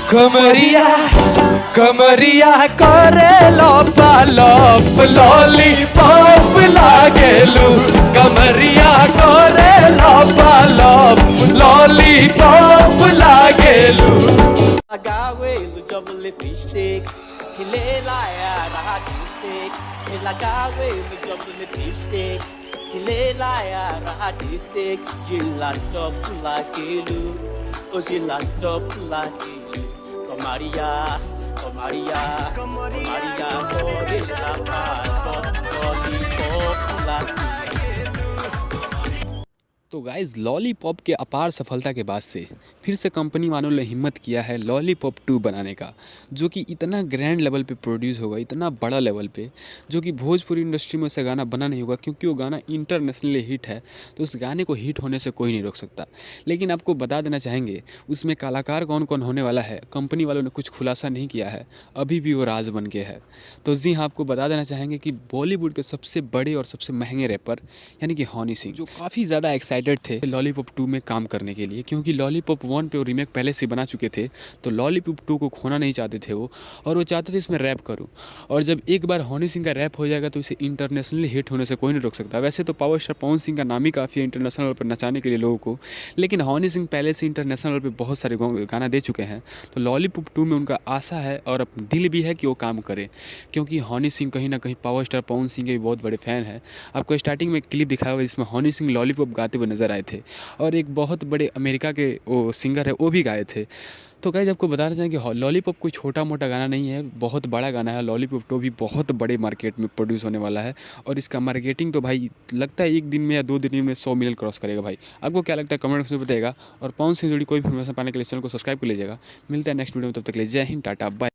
कमरिया कमरिया करे लॉप लॉलीपॉप लागेलू। कमरिया करे लॉप लॉलीपॉप लागेलू। Agawe lujabule pishtek, hilela ya rahatistek. Hilagawe lujabule pishtek, hilela ya rahatistek. Jilatop lakelu, o jilatop lakelu. Komaria, Komaria, Komaria, Komaria, Lollipop lakelu. तो guys lollipop के अपार सफलता के बाद से फिर से कंपनी वालों ने हिम्मत किया है लॉलीपॉप 2 बनाने का, जो कि इतना ग्रैंड लेवल पे प्रोड्यूस होगा, इतना बड़ा लेवल पे, जो कि भोजपुरी इंडस्ट्री में उसे गाना बना नहीं होगा, क्योंकि वो गाना इंटरनेशनली हिट है। तो उस गाने को हिट होने से कोई नहीं रोक सकता। लेकिन आपको बता देना चाहेंगे उसमें कलाकार कौन कौन होने वाला है, कंपनी वालों ने कुछ खुलासा नहीं किया है, अभी भी वो राज बन के है। तो जी हाँ, आपको बता देना चाहेंगे कि बॉलीवुड के सबसे बड़े और सबसे महंगे रैपर यानी कि हनी सिंह, जो काफ़ी ज़्यादा एक्साइटेड थे लॉलीपॉप 2 में काम करने के लिए, क्योंकि लॉलीपॉप 1 पे वो रीमेक पहले से बना चुके थे। तो लॉलीपॉप 2 को खोना नहीं चाहते थे वो, और वो चाहते थे इसमें रैप करूँ। और जब एक बार हनी सिंह का रैप हो जाएगा तो इसे इंटरनेशनली हिट होने से कोई नहीं रोक सकता। वैसे तो पावर स्टार पवन सिंह का नाम ही काफ़ी है इंटरनेशनल लेवल पर नचाने के लिए लोगों को, लेकिन हनी सिंह पहले से इंटरनेशनल लेवल पर बहुत सारे गाना दे चुके हैं। तो लॉलीपॉप 2 में उनका आशा है और अब दिल भी है कि वो काम करे, क्योंकि हनी सिंह कहीं ना कहीं पावर स्टार पवन सिंह के भी बहुत बड़े फ़ैन हैं। आपको स्टार्टिंग में एक क्लिप दिखाया हुआ जिसमें हनी सिंह लॉलीपॉप गाते हुए नजर आए थे, और एक बहुत बड़े अमेरिका के वो सिंगर है वो भी गाए थे। तो गाइस आपको बताना चाहें कि लॉलीपॉप कोई छोटा मोटा गाना नहीं है, बहुत बड़ा गाना है। लॉलीपॉप 2 भी बहुत बड़े मार्केट में प्रोड्यूस होने वाला है, और इसका मार्केटिंग तो भाई लगता है एक दिन में या 2 दिन में 100 मिलियन क्रॉस करेगा। भाई आपको क्या लगता है कमेंट बॉक्स में बताइएगा, और पवन से जुड़ी कोई भी इन्फॉर्मेशन पाने के लिए चैनल को सब्सक्राइब कर लीजिएगा। मिलता है नेक्स्ट वीडियो में, तब तक के लिए जय हिंद, टाटा, बाय।